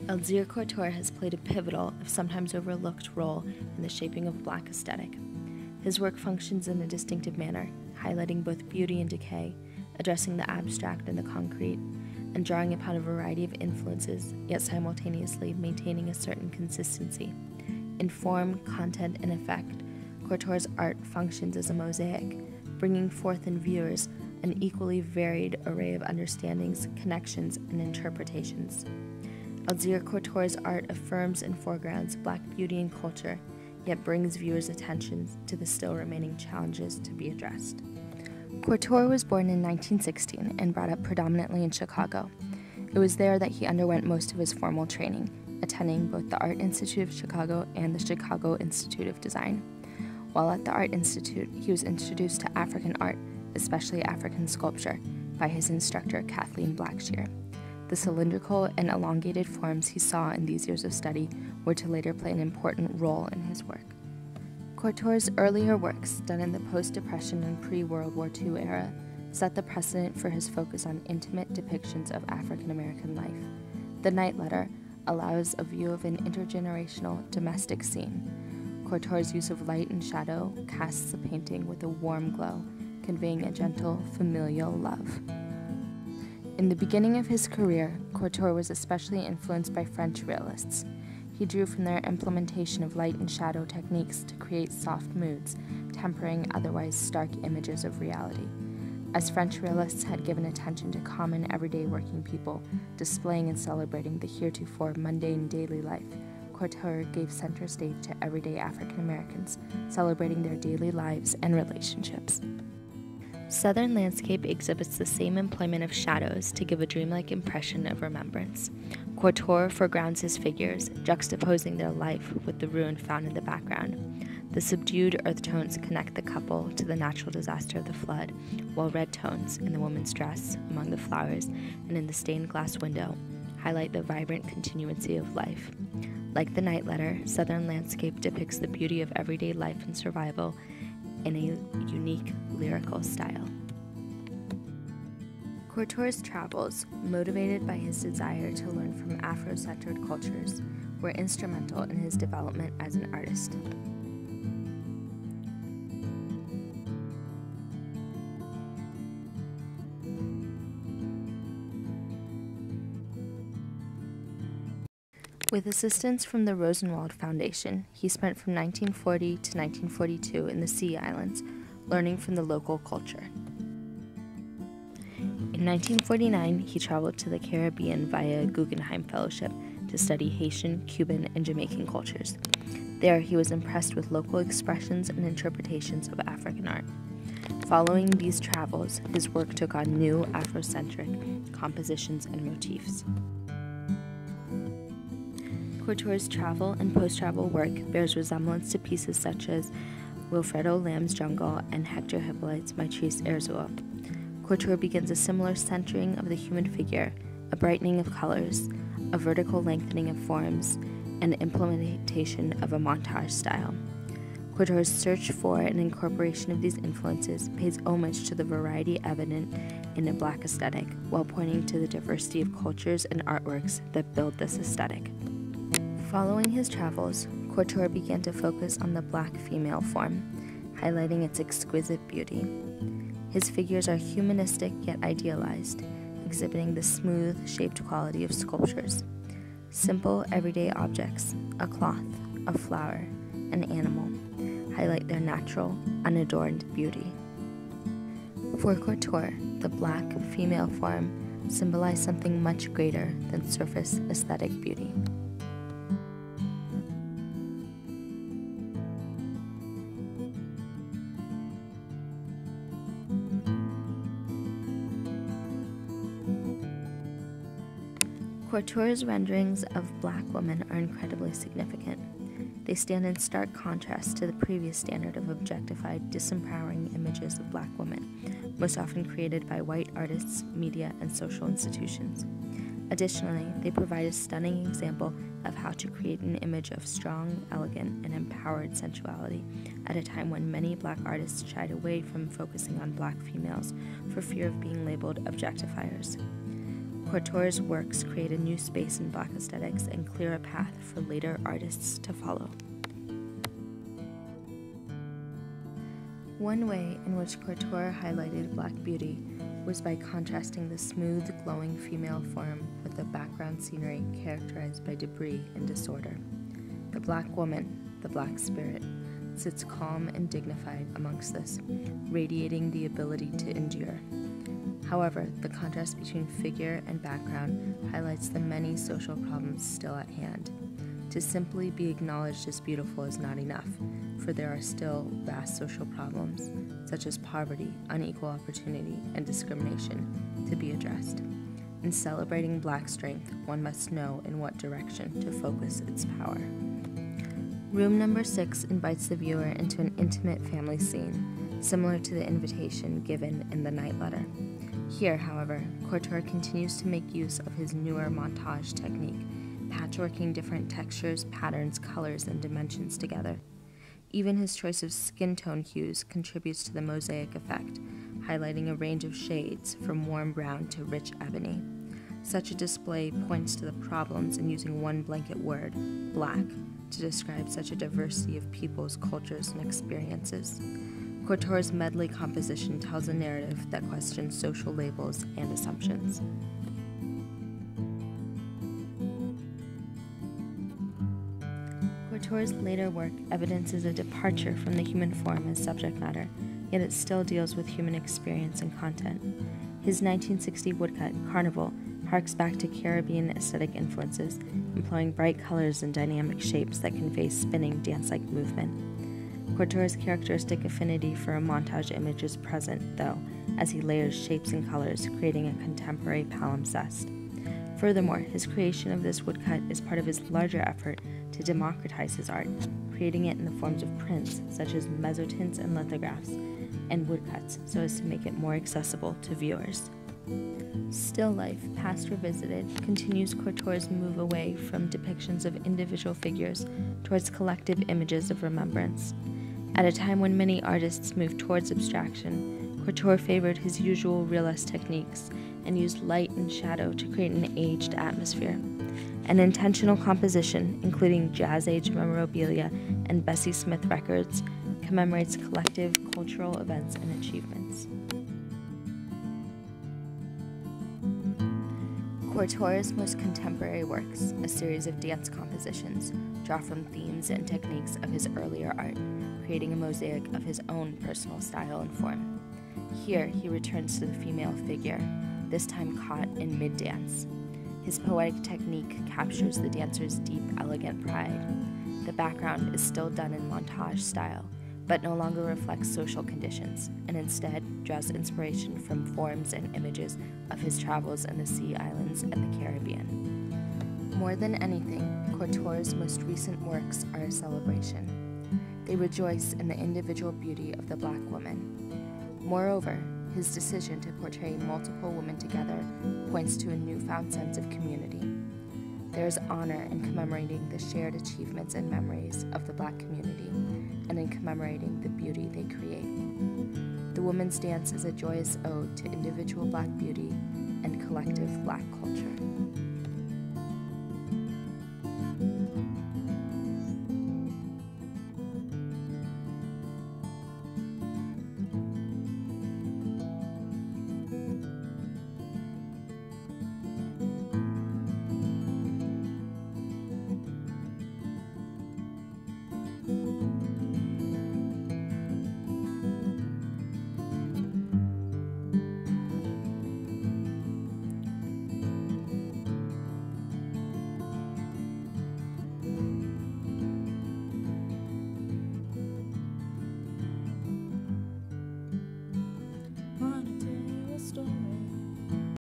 Eldzier Cortor has played a pivotal, if sometimes overlooked, role in the shaping of Black aesthetic. His work functions in a distinctive manner, highlighting both beauty and decay, addressing the abstract and the concrete, and drawing upon a variety of influences, yet simultaneously maintaining a certain consistency. In form, content, and effect, Cortor's art functions as a mosaic, bringing forth in viewers an equally varied array of understandings, connections, and interpretations. Eldzier Cortor's art affirms and foregrounds Black beauty and culture, yet brings viewers' attention to the still remaining challenges to be addressed. Cortor was born in 1916 and brought up predominantly in Chicago. It was there that he underwent most of his formal training, attending both the Art Institute of Chicago and the Chicago Institute of Design. While at the Art Institute, he was introduced to African art, especially African sculpture, by his instructor Kathleen Blackshear. The cylindrical and elongated forms he saw in these years of study were to later play an important role in his work. Cortor's earlier works, done in the post-Depression and pre-World War II era, set the precedent for his focus on intimate depictions of African American life. The Night Letter allows a view of an intergenerational domestic scene. Cortor's use of light and shadow casts the painting with a warm glow, conveying a gentle, familial love. In the beginning of his career, Cortor was especially influenced by French realists. He drew from their implementation of light and shadow techniques to create soft moods, tempering otherwise stark images of reality. As French realists had given attention to common everyday working people, displaying and celebrating the heretofore mundane daily life, Cortor gave center stage to everyday African Americans, celebrating their daily lives and relationships. Southern landscape exhibits the same employment of shadows to give a dreamlike impression of remembrance. Cortor foregrounds his figures, juxtaposing their life with the ruin found in the background. The subdued earth tones connect the couple to the natural disaster of the flood, while red tones in the woman's dress, among the flowers, and in the stained glass window highlight the vibrant continuancy of life. Like the Night Letter, Southern landscape depicts the beauty of everyday life and survival in a unique lyrical style. Cortor's travels, motivated by his desire to learn from Afro-centered cultures, were instrumental in his development as an artist. With assistance from the Rosenwald Foundation, he spent from 1940 to 1942 in the Sea Islands, learning from the local culture. In 1949, he traveled to the Caribbean via a Guggenheim Fellowship to study Haitian, Cuban, and Jamaican cultures. There, he was impressed with local expressions and interpretations of African art. Following these travels, his work took on new Afrocentric compositions and motifs. Cortor's travel and post-travel work bears resemblance to pieces such as Wilfredo Lamb's Jungle and Hector Hippolyte's Matrice Erzul. Cortor begins a similar centering of the human figure, a brightening of colors, a vertical lengthening of forms, and implementation of a montage style. Cortor's search for and incorporation of these influences pays homage to the variety evident in a Black aesthetic, while pointing to the diversity of cultures and artworks that build this aesthetic. Following his travels, Cortor began to focus on the Black female form, highlighting its exquisite beauty. His figures are humanistic yet idealized, exhibiting the smooth-shaped quality of sculptures. Simple, everyday objects, a cloth, a flower, an animal, highlight their natural, unadorned beauty. For Cortor, the Black female form symbolized something much greater than surface aesthetic beauty. Cortor's renderings of Black women are incredibly significant. They stand in stark contrast to the previous standard of objectified, disempowering images of Black women, most often created by white artists, media, and social institutions. Additionally, they provide a stunning example of how to create an image of strong, elegant, and empowered sensuality at a time when many Black artists shied away from focusing on Black females for fear of being labeled objectifiers. Cortor's works create a new space in Black aesthetics and clear a path for later artists to follow. One way in which Cortor highlighted Black beauty was by contrasting the smooth, glowing female form with the background scenery characterized by debris and disorder. The Black woman, the Black spirit, sits calm and dignified amongst this, radiating the ability to endure. However, the contrast between figure and background highlights the many social problems still at hand. To simply be acknowledged as beautiful is not enough, for there are still vast social problems, such as poverty, unequal opportunity, and discrimination, to be addressed. In celebrating Black strength, one must know in what direction to focus its power. Room number 6 invites the viewer into an intimate family scene, similar to the invitation given in the night letter. Here, however, Cortor continues to make use of his newer montage technique, patchworking different textures, patterns, colors, and dimensions together. Even his choice of skin tone hues contributes to the mosaic effect, highlighting a range of shades from warm brown to rich ebony. Such a display points to the problems in using one blanket word, Black, to describe such a diversity of peoples, cultures, and experiences. Cortor's medley composition tells a narrative that questions social labels and assumptions. Cortor's later work evidences a departure from the human form as subject matter, yet it still deals with human experience and content. His 1960 woodcut, Carnival, harks back to Caribbean aesthetic influences, employing bright colors and dynamic shapes that convey spinning, dance-like movement. Cortor's characteristic affinity for a montage image is present, though, as he layers shapes and colors, creating a contemporary palimpsest. Furthermore, his creation of this woodcut is part of his larger effort to democratize his art, creating it in the forms of prints, such as mezzotints and lithographs, and woodcuts, so as to make it more accessible to viewers. Still life, past revisited, continues Cortor's move away from depictions of individual figures towards collective images of remembrance. At a time when many artists moved towards abstraction, Cortor favored his usual realist techniques and used light and shadow to create an aged atmosphere. An intentional composition, including Jazz Age memorabilia and Bessie Smith records, commemorates collective cultural events and achievements. Cortor's most contemporary works, a series of dance compositions, draw from themes and techniques of his earlier art, creating a mosaic of his own personal style and form. Here, he returns to the female figure, this time caught in mid-dance. His poetic technique captures the dancer's deep, elegant pride. The background is still done in montage style, but no longer reflects social conditions, and instead draws inspiration from forms and images of his travels in the sea islands and the Caribbean. More than anything, Cortor's most recent works are a celebration. They rejoice in the individual beauty of the Black woman. Moreover, his decision to portray multiple women together points to a newfound sense of community. There is honor in commemorating the shared achievements and memories of the Black community, and in commemorating the beauty they create. The woman's dance is a joyous ode to individual Black beauty and collective Black culture.